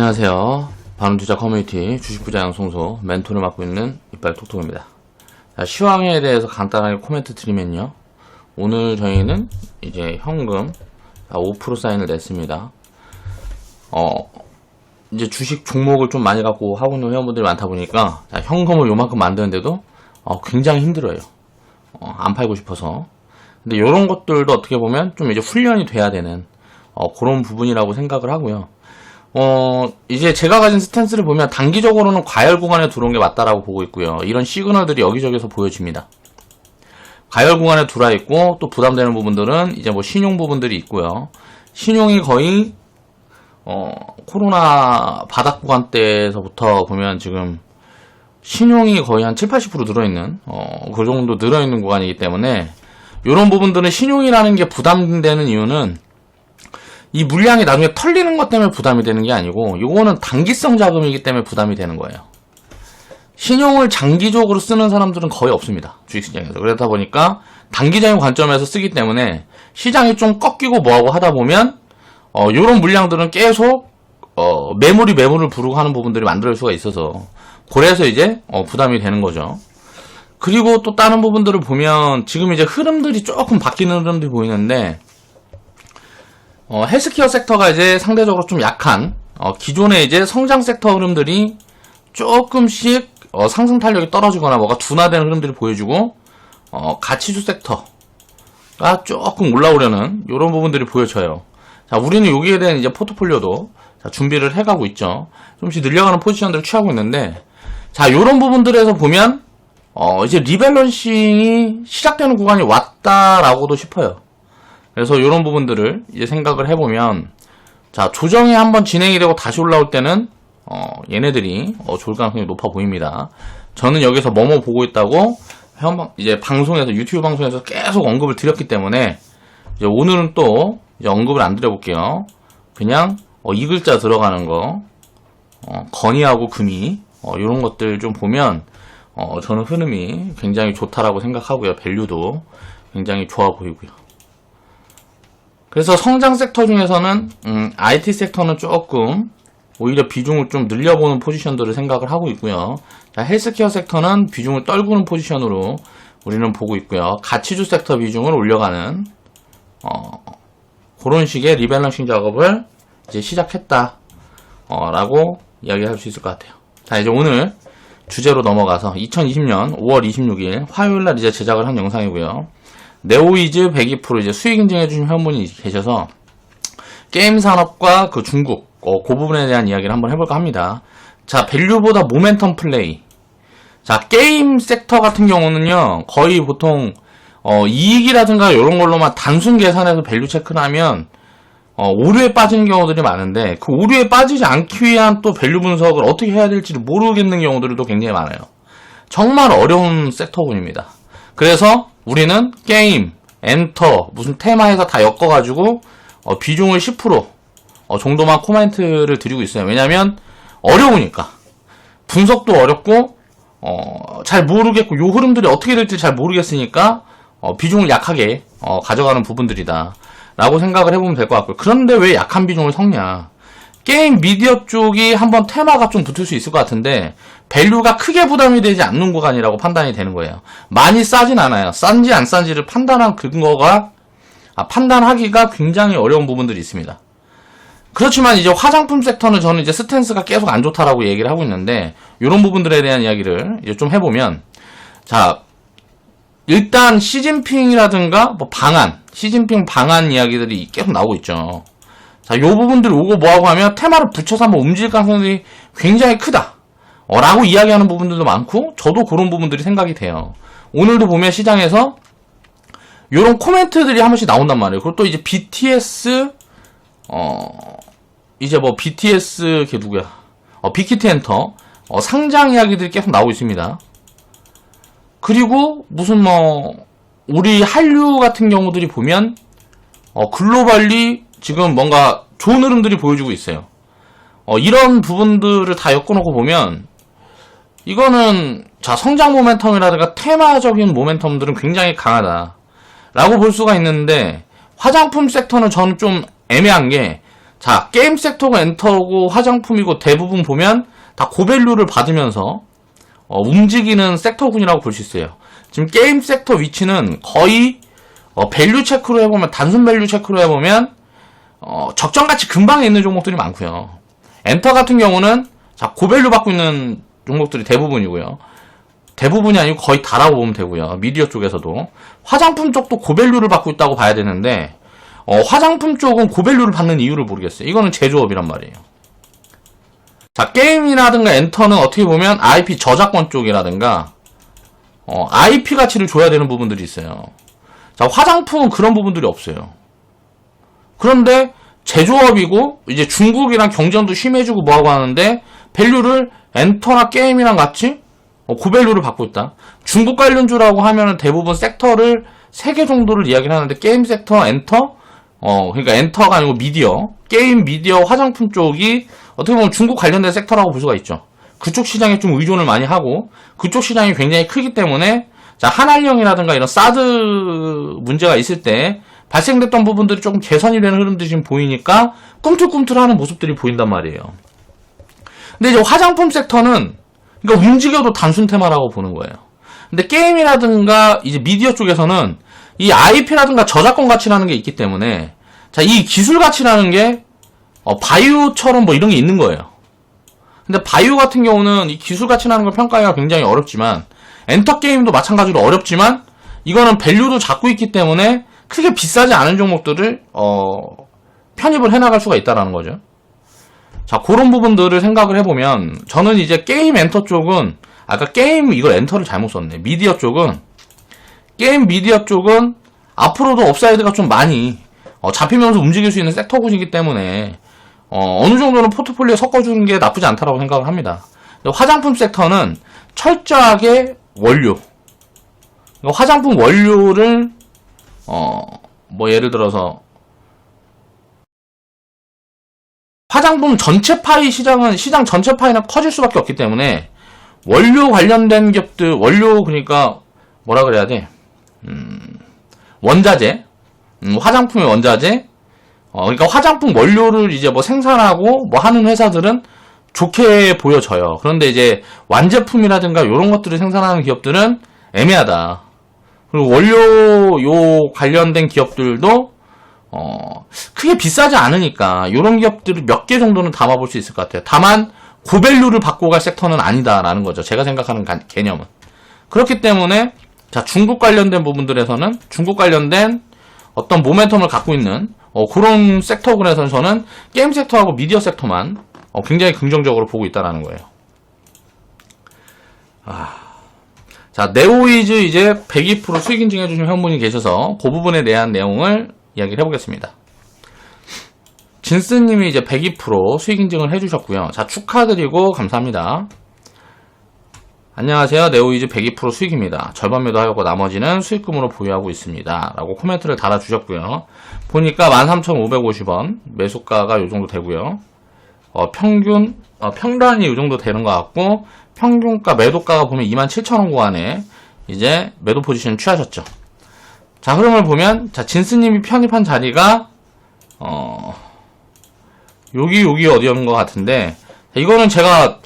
안녕하세요. 바른투자 커뮤니티 주식부자 양송소 멘토를 맡고 있는 이빨톡톡입니다. 자, 시황에 대해서 간단하게 코멘트 드리면요. 오늘 저희는 이제 현금 5% 사인을 냈습니다. 이제 주식 종목을 좀 많이 갖고 하고 있는 회원분들이 많다 보니까 현금을 요만큼 만드는데도 굉장히 힘들어요. 안 팔고 싶어서. 근데 이런 것들도 어떻게 보면 좀 이제 훈련이 돼야 되는 그런 부분이라고 생각을 하고요. 이제 제가 가진 스탠스를 보면 단기적으로는 과열 구간에 들어온 게 맞다라고 보고 있고요. 이런 시그널들이 여기저기서 보여집니다. 과열 구간에 들어와 있고 또 부담되는 부분들은 이제 뭐 신용 부분들이 있고요. 신용이 거의 코로나 바닥 구간 때에서부터 보면 지금 신용이 거의 한 7-80% 늘어있는 그 정도 늘어있는 구간이기 때문에 이런 부분들은 신용이라는 게 부담되는 이유는 이 물량이 나중에 털리는 것 때문에 부담이 되는 게 아니고 이거는 단기성 자금이기 때문에 부담이 되는 거예요. 신용을 장기적으로 쓰는 사람들은 거의 없습니다. 주식시장에서. 그러다 보니까 단기적인 관점에서 쓰기 때문에 시장이 좀 꺾이고 뭐하고 하다 보면 이런 물량들은 계속 매물을 부르고 하는 부분들이 만들 수가 있어서 그래서 이제 부담이 되는 거죠. 그리고 또 다른 부분들을 보면 지금 이제 흐름들이 조금 바뀌는 흐름들이 보이는데 헬스케어 섹터가 이제 상대적으로 좀 약한 기존의 이제 성장 섹터 흐름들이 조금씩 상승 탄력이 떨어지거나 뭐가 둔화되는 흐름들이 보여주고 가치주 섹터가 조금 올라오려는 이런 부분들이 보여져요. 자, 우리는 여기에 대한 이제 포트폴리오도 준비를 해가고 있죠. 좀씩 늘려가는 포지션들을 취하고 있는데 자, 이런 부분들에서 보면 이제 리밸런싱이 시작되는 구간이 왔다라고도 싶어요. 그래서 이런 부분들을 이제 생각을 해보면 자, 조정이 한번 진행이 되고 다시 올라올 때는 얘네들이 좋을 가능성이 높아 보입니다. 저는 여기서 뭐뭐 보고 있다고 이제 방송에서 유튜브 방송에서 계속 언급을 드렸기 때문에 이제 오늘은 또 이제 언급을 안 드려볼게요. 그냥 이 글자 들어가는 거 건의하고 금이 이런 것들 좀 보면 저는 흐름이 굉장히 좋다라고 생각하고요. 밸류도 굉장히 좋아 보이고요. 그래서 성장 섹터 중에서는 IT 섹터는 조금 오히려 비중을 좀 늘려보는 포지션들을 생각을 하고 있고요. 자, 헬스케어 섹터는 비중을 떨구는 포지션으로 우리는 보고 있고요. 가치주 섹터 비중을 올려가는 그런 식의 리밸런싱 작업을 이제 시작했다 라고 이야기할 수 있을 것 같아요. 자, 이제 오늘 주제로 넘어가서 2020년 5월 26일 화요일날 이제 제작을 한 영상이고요. 네오이즈 102% 이제 수익 인증해주신 회원분이 계셔서 게임 산업과 그 중국 그 부분에 대한 이야기를 한번 해볼까 합니다. 자, 밸류보다 모멘텀 플레이. 자, 게임 섹터 같은 경우는요 거의 보통 이익이라든가 이런 걸로만 단순 계산해서 밸류 체크를 하면 오류에 빠지는 경우들이 많은데 그 오류에 빠지지 않기 위한 또 밸류 분석을 어떻게 해야 될지를 모르겠는 경우들도 굉장히 많아요. 정말 어려운 섹터군입니다. 그래서 우리는 게임, 엔터, 무슨 테마에서 다 엮어가지고 비중을 10% 정도만 코멘트를 드리고 있어요. 왜냐면 어려우니까. 분석도 어렵고 잘 모르겠고 요 흐름들이 어떻게 될지 잘 모르겠으니까 비중을 약하게 가져가는 부분들이다 라고 생각을 해보면 될 것 같고요. 그런데 왜 약한 비중을 섞냐. 게임 미디어 쪽이 한번 테마가 좀 붙을 수 있을 것 같은데 밸류가 크게 부담이 되지 않는 구간이라고 판단이 되는 거예요. 많이 싸진 않아요. 싼지 안 싼지를 판단한 근거가 판단하기가 굉장히 어려운 부분들이 있습니다. 그렇지만 이제 화장품 섹터는 저는 이제 스탠스가 계속 안 좋다라고 얘기를 하고 있는데 이런 부분들에 대한 이야기를 이제 좀 해보면 자, 일단 시진핑이라든가 뭐 시진핑 방안 이야기들이 계속 나오고 있죠. 자, 요 부분들 오고 뭐하고 하면 테마를 붙여서 한번 움직일 가능성이 굉장히 크다 라고 이야기하는 부분들도 많고 저도 그런 부분들이 생각이 돼요. 오늘도 보면 시장에서 요런 코멘트들이 한 번씩 나온단 말이에요. 그리고 또 이제 BTS 이제 뭐 BTS 걔 누구야 빅히트 엔터 상장 이야기들이 계속 나오고 있습니다. 그리고 무슨 뭐 우리 한류 같은 경우들이 보면 글로벌리 지금 뭔가 좋은 흐름들이 보여주고 있어요. 이런 부분들을 다 엮어놓고 보면 이거는 자, 성장 모멘텀이라든가 테마적인 모멘텀들은 굉장히 강하다 라고 볼 수가 있는데 화장품 섹터는 저는 좀 애매한 게 자, 게임 섹터가 엔터고 화장품이고 대부분 보면 다 고밸류를 받으면서 움직이는 섹터군이라고 볼 수 있어요. 지금 게임 섹터 위치는 거의 밸류 체크로 해보면, 단순 밸류 체크로 해보면 적정가치 근방에 있는 종목들이 많고요. 엔터 같은 경우는 자, 고밸류 받고 있는 종목들이 대부분이고요. 대부분이 아니고 거의 다라고 보면 되고요. 미디어 쪽에서도 화장품 쪽도 고밸류를 받고 있다고 봐야 되는데 화장품 쪽은 고밸류를 받는 이유를 모르겠어요. 이거는 제조업이란 말이에요. 자, 게임이라든가 엔터는 어떻게 보면 IP 저작권 쪽이라든가 IP 가치를 줘야 되는 부분들이 있어요. 자, 화장품은 그런 부분들이 없어요. 그런데 제조업이고 이제 중국이랑 경쟁도 심해지고 뭐하고 하는데 밸류를 엔터나 게임이랑 같이 고밸류를 받고 있다. 중국 관련주라고 하면은 대부분 섹터를 3개 정도를 이야기를 하는데 게임 섹터, 엔터, 그러니까 엔터가 아니고 미디어, 게임, 미디어, 화장품 쪽이 어떻게 보면 중국 관련된 섹터라고 볼 수가 있죠. 그쪽 시장에 좀 의존을 많이 하고 그쪽 시장이 굉장히 크기 때문에 자, 한한령이라든가 이런 사드 문제가 있을 때 발생됐던 부분들이 조금 개선이 되는 흐름들이 지금 보이니까 꿈틀꿈틀하는 모습들이 보인단 말이에요. 근데 이제 화장품 섹터는 그러니까 움직여도 단순 테마라고 보는 거예요. 근데 게임이라든가 이제 미디어 쪽에서는 이 IP라든가 저작권 가치라는 게 있기 때문에 자, 이 기술 가치라는 게 바이오처럼 뭐 이런 게 있는 거예요. 근데 바이오 같은 경우는 이 기술 가치라는 걸 평가하기가 굉장히 어렵지만 엔터 게임도 마찬가지로 어렵지만 이거는 밸류도 잡고 있기 때문에 크게 비싸지 않은 종목들을 편입을 해나갈 수가 있다라는 거죠. 자, 그런 부분들을 생각을 해보면 저는 이제 게임 엔터 쪽은 아까 게임 이거 엔터를 잘못 썼네. 미디어 쪽은 게임 미디어 쪽은 앞으로도 업사이드가 좀 많이 잡히면서 움직일 수 있는 섹터군이기 때문에 어느 정도는 포트폴리오에 섞어주는 게 나쁘지 않다라고 생각을 합니다. 화장품 섹터는 철저하게 원료, 화장품 원료를 뭐 예를 들어서 화장품 전체 파이 시장 전체 파이는 커질 수밖에 없기 때문에 원료 관련된 기업들, 원료 그러니까 뭐라 그래야 돼? 원자재, 화장품의 원자재, 그러니까 화장품 원료를 이제 뭐 생산하고 뭐 하는 회사들은 좋게 보여져요. 그런데 이제 완제품이라든가 이런 것들을 생산하는 기업들은 애매하다. 그리고 원료 요 관련된 기업들도 크게 비싸지 않으니까 이런 기업들을 몇 개 정도는 담아볼 수 있을 것 같아요. 다만 고밸류를 받고 갈 섹터는 아니다라는 거죠. 제가 생각하는 개념은. 그렇기 때문에 자, 중국 관련된 부분들에서는 중국 관련된 어떤 모멘텀을 갖고 있는 그런 섹터군에서는 저는 게임 섹터하고 미디어 섹터만 굉장히 긍정적으로 보고 있다라는 거예요. 자, 네오이즈 이제 102% 수익 인증해주신 회원분이 계셔서 그 부분에 대한 내용을 이야기를 해보겠습니다. 진스님이 이제 102% 수익 인증을 해주셨고요. 자, 축하드리고 감사합니다. 안녕하세요. 네오이즈 102% 수익입니다. 절반 매도하였고 나머지는 수익금으로 보유하고 있습니다. 라고 코멘트를 달아주셨고요. 보니까 13,550원 매수가가 요 정도 되고요. 평단이 요 정도 되는 것 같고 평균가 매도가가 보면 27,000원 구간에 이제 매도 포지션 취하셨죠. 자, 흐름을 보면 자, 진스님이 편입한 자리가 여기 어디였는 것 같은데 이거는 제가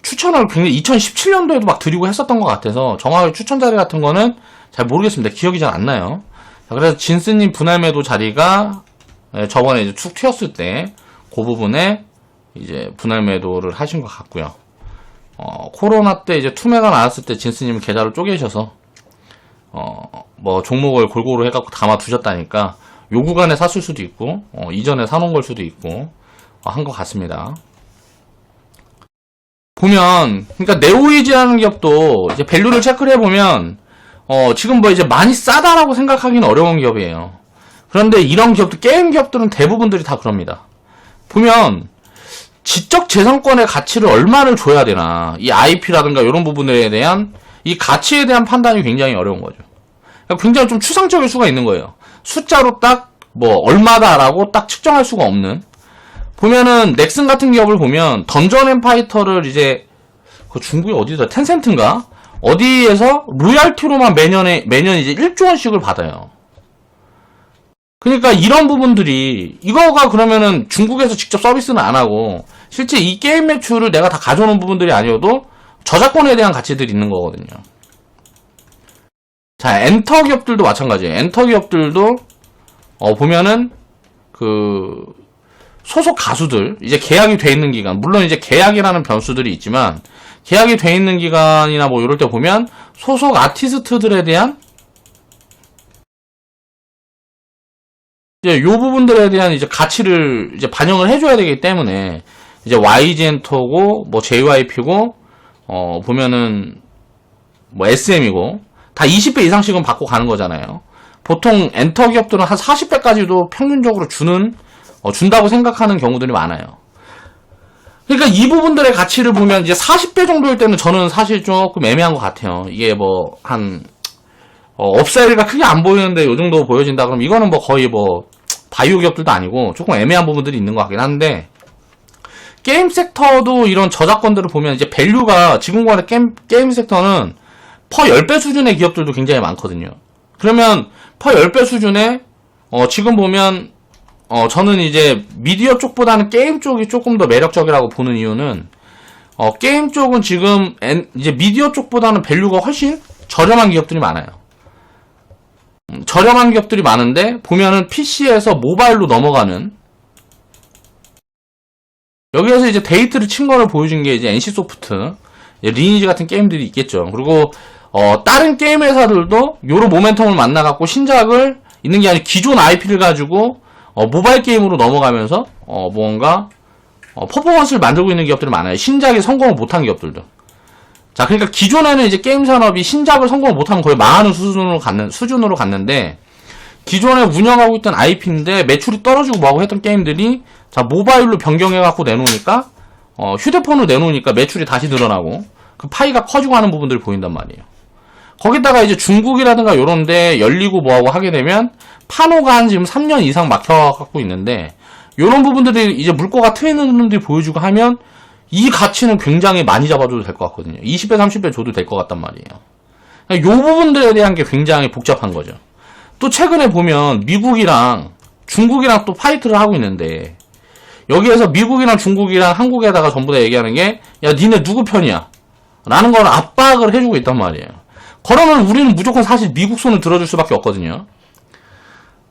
추천을 굉장히 2017년도에도 막 드리고 했었던 것 같아서 정확하게 추천 자리 같은 거는 잘 모르겠습니다. 기억이 잘 안 나요. 자, 그래서 진스님 분할 매도 자리가 저번에 이제 툭 튀었을 때 그 부분에 이제 분할 매도를 하신 것 같고요. 코로나 때 이제 투매가 나왔을 때 진스님은 계좌를 쪼개셔서 뭐 종목을 골고루 해갖고 담아 두셨다니까 요 구간에 샀을 수도 있고 이전에 사놓은 걸 수도 있고 한 것 같습니다. 보면 그러니까 네오이즈라는 기업도 이제 밸류를 체크를 해보면 지금 뭐 이제 많이 싸다라고 생각하기는 어려운 기업이에요. 그런데 이런 기업들 게임 기업들은 대부분들이 다 그럽니다. 보면 지적 재산권의 가치를 얼마를 줘야 되나 이 IP라든가 이런 부분에 대한 이 가치에 대한 판단이 굉장히 어려운 거죠. 그러니까 굉장히 좀 추상적일 수가 있는 거예요. 숫자로 딱 뭐 얼마다라고 딱 측정할 수가 없는. 보면은 넥슨 같은 기업을 보면 던전 앤 파이터를 이제 그 중국이 어디다 텐센트인가 어디에서 로얄티로만 매년 이제 1조 원씩을 받아요. 그러니까 이런 부분들이, 이거가 그러면은 중국에서 직접 서비스는 안 하고 실제 이 게임 매출을 내가 다 가져오는 부분들이 아니어도 저작권에 대한 가치들이 있는 거거든요. 자, 엔터 기업들도 마찬가지예요. 엔터 기업들도 보면은 그 소속 가수들, 이제 계약이 돼 있는 기간, 물론 이제 계약이라는 변수들이 있지만 계약이 돼 있는 기간이나 뭐 이럴 때 보면 소속 아티스트들에 대한 이제 요 부분들에 대한 이제 가치를 이제 반영을 해줘야 되기 때문에 이제 YG엔터고 뭐 JYP고 보면은 뭐 SM이고 다 20배 이상씩은 받고 가는 거잖아요. 보통 엔터 기업들은 한 40배까지도 평균적으로 준다고 생각하는 경우들이 많아요. 그러니까 이 부분들의 가치를 보면 이제 40배 정도일 때는 저는 사실 조금 애매한 것 같아요. 이게 뭐 한 업사이드가 크게 안 보이는데 요 정도 보여진다 그러면 이거는 뭐 거의 뭐 바이오 기업들도 아니고 조금 애매한 부분들이 있는 것 같긴 한데, 게임 섹터도 이런 저작권들을 보면 이제 밸류가 지금 거는 게임 섹터는 퍼 10배 수준의 기업들도 굉장히 많거든요. 그러면 퍼 10배 수준에 지금 보면 저는 이제 미디어 쪽보다는 게임 쪽이 조금 더 매력적이라고 보는 이유는 게임 쪽은 지금 이제 미디어 쪽보다는 밸류가 훨씬 저렴한 기업들이 많아요. 저렴한 기업들이 많은데 보면은 PC에서 모바일로 넘어가는, 여기에서 이제 데이트를 친 거를 보여준 게 이제 NC소프트, 리니지 같은 게임들이 있겠죠. 그리고 다른 게임 회사들도 요런 모멘텀을 만나갖고 신작을 있는 게 아니라 기존 IP를 가지고 모바일 게임으로 넘어가면서 뭔가 퍼포먼스를 만들고 있는 기업들이 많아요. 신작이 성공을 못한 기업들도. 자, 그러니까 기존에는 이제 게임 산업이 신작을 성공을 못하면 거의 망하는 수준으로 갔는데, 기존에 운영하고 있던 IP인데 매출이 떨어지고 뭐하고 했던 게임들이 자 모바일로 변경해갖고 내놓으니까 휴대폰으로 내놓으니까 매출이 다시 늘어나고 그 파이가 커지고 하는 부분들이 보인단 말이에요. 거기다가 이제 중국이라든가 요런데 열리고 뭐하고 하게 되면 판호가 한 지금 3년 이상 막혀갖고 있는데, 요런 부분들이 이제 물꼬가 트이는 분들이 보여주고 하면 이 가치는 굉장히 많이 잡아줘도 될 것 같거든요. 20배, 30배 줘도 될 것 같단 말이에요. 그러니까 요 부분들에 대한 게 굉장히 복잡한 거죠. 또 최근에 보면 미국이랑 중국이랑 또 파이트를 하고 있는데, 여기에서 미국이랑 중국이랑 한국에다가 전부 다 얘기하는 게, 야, 니네 누구 편이야? 라는 걸 압박을 해주고 있단 말이에요. 그러면 우리는 무조건 사실 미국 손을 들어줄 수밖에 없거든요.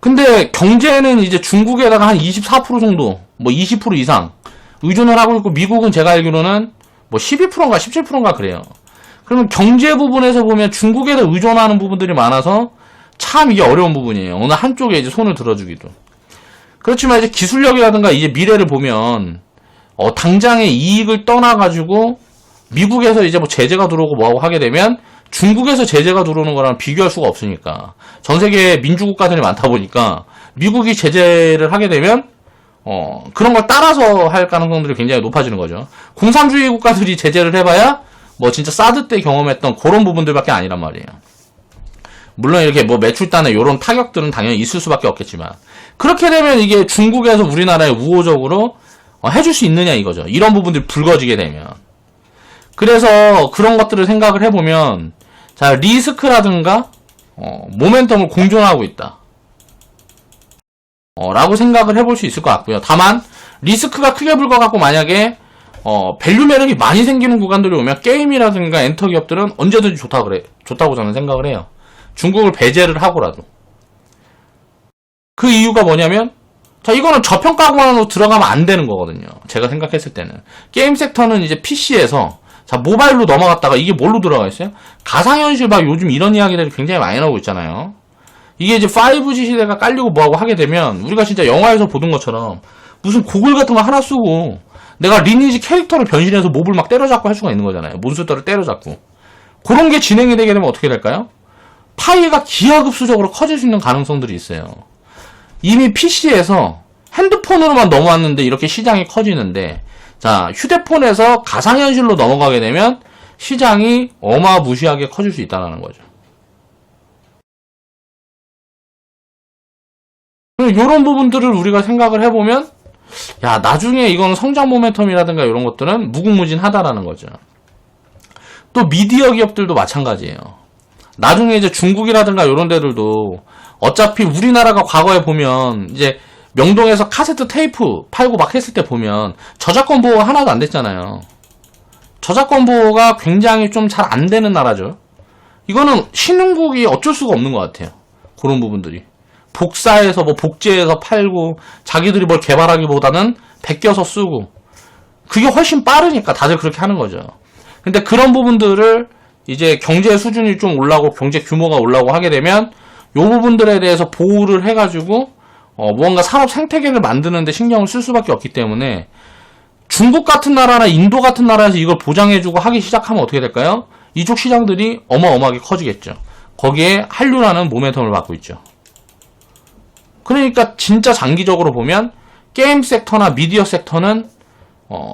근데 경제는 이제 중국에다가 한 24% 정도, 뭐 20% 이상 의존을 하고 있고, 미국은 제가 알기로는 뭐 12%인가 17%인가 그래요. 그러면 경제 부분에서 보면 중국에다 의존하는 부분들이 많아서 참 이게 어려운 부분이에요. 어느 한쪽에 이제 손을 들어주기도. 그렇지만 이제 기술력이라든가 이제 미래를 보면 당장의 이익을 떠나가지고 미국에서 이제 뭐 제재가 들어오고 뭐하고 하게 되면 중국에서 제재가 들어오는 거랑 비교할 수가 없으니까, 전 세계 민주국가들이 많다 보니까 미국이 제재를 하게 되면 그런 걸 따라서 할 가능성들이 굉장히 높아지는 거죠. 공산주의 국가들이 제재를 해봐야 뭐 진짜 사드 때 경험했던 그런 부분들밖에 아니란 말이에요. 물론 이렇게 뭐 매출단에 이런 타격들은 당연히 있을 수밖에 없겠지만, 그렇게 되면 이게 중국에서 우리나라에 우호적으로 해줄 수 있느냐 이거죠. 이런 부분들이 불거지게 되면. 그래서 그런 것들을 생각을 해보면, 자, 리스크라든가 모멘텀을 공존하고 있다 라고 생각을 해볼 수 있을 것 같고요. 다만 리스크가 크게 불거갖고 만약에 밸류 매력이 많이 생기는 구간들이 오면 게임이라든가 엔터 기업들은 언제든지 좋다고 저는 생각을 해요. 중국을 배제를 하고라도. 그 이유가 뭐냐면, 자, 이거는 저평가구간으로 들어가면 안 되는 거거든요. 제가 생각했을 때는. 게임 섹터는 이제 PC에서, 자, 모바일로 넘어갔다가 이게 뭘로 들어가 있어요? 가상현실 막 요즘 이런 이야기들이 굉장히 많이 나오고 있잖아요. 이게 이제 5G 시대가 깔리고 뭐하고 하게 되면, 우리가 진짜 영화에서 보던 것처럼 무슨 고글 같은 거 하나 쓰고 내가 리니지 캐릭터를 변신해서 몹을 막 때려잡고 할 수가 있는 거잖아요. 몬스터를 때려잡고. 그런 게 진행이 되게 되면 어떻게 될까요? 파이가 기하급수적으로 커질 수 있는 가능성들이 있어요. 이미 PC에서 핸드폰으로만 넘어왔는데 이렇게 시장이 커지는데, 자, 휴대폰에서 가상현실로 넘어가게 되면 시장이 어마무시하게 커질 수 있다는 거죠. 이런 부분들을 우리가 생각을 해보면, 야, 나중에 이건 성장 모멘텀이라든가 이런 것들은 무궁무진하다라는 거죠. 또 미디어 기업들도 마찬가지예요. 나중에 이제 중국이라든가 이런 데들도 어차피 우리나라가 과거에 보면 이제 명동에서 카세트 테이프 팔고 막 했을 때 보면 저작권 보호가 하나도 안 됐잖아요. 저작권 보호가 굉장히 좀 잘 안 되는 나라죠. 이거는 신흥국이 어쩔 수가 없는 것 같아요. 그런 부분들이. 복사해서 뭐 복제해서 팔고 자기들이 뭘 개발하기보다는 베껴서 쓰고 그게 훨씬 빠르니까 다들 그렇게 하는 거죠. 근데 그런 부분들을 이제 경제 수준이 좀 올라오고 경제 규모가 올라오고 하게 되면 이 부분들에 대해서 보호를 해가지고 무언가 산업 생태계를 만드는데 신경을 쓸 수밖에 없기 때문에 중국 같은 나라나 인도 같은 나라에서 이걸 보장해주고 하기 시작하면 어떻게 될까요? 이쪽 시장들이 어마어마하게 커지겠죠. 거기에 한류라는 모멘텀을 받고 있죠. 그러니까 진짜 장기적으로 보면 게임 섹터나 미디어 섹터는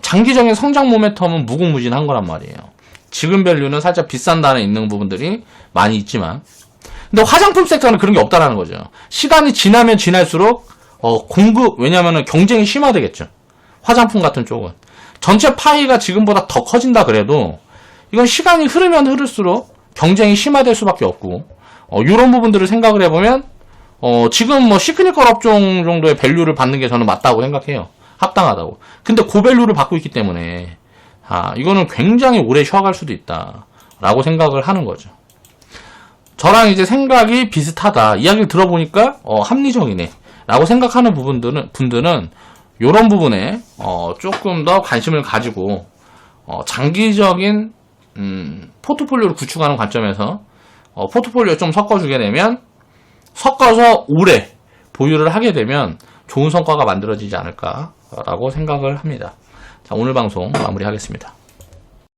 장기적인 성장 모멘텀은 무궁무진한 거란 말이에요. 지금 밸류는 살짝 비싼다는 있는 부분들이 많이 있지만 근데 화장품 섹터는 그런 게 없다라는 거죠. 시간이 지나면 지날수록 공급 왜냐면은 경쟁이 심화되겠죠. 화장품 같은 쪽은 전체 파이가 지금보다 더 커진다 그래도 이건 시간이 흐르면 흐를수록 경쟁이 심화될 수밖에 없고 이런 부분들을 생각을 해보면 지금 뭐 시크니컬 업종 정도의 밸류를 받는 게 저는 맞다고 생각해요. 합당하다고. 근데 고밸류를 받고 있기 때문에 이거는 굉장히 오래 쉬어갈 수도 있다라고 생각을 하는 거죠. 저랑 이제 생각이 비슷하다. 이야기를 들어보니까 합리적이네 라고 생각하는 분들은 이런 부분에 조금 더 관심을 가지고 장기적인 포트폴리오를 구축하는 관점에서 포트폴리오 좀 섞어주게 되면 섞어서 오래 보유를 하게 되면 좋은 성과가 만들어지지 않을까라고 생각을 합니다. 자, 오늘 방송 마무리하겠습니다.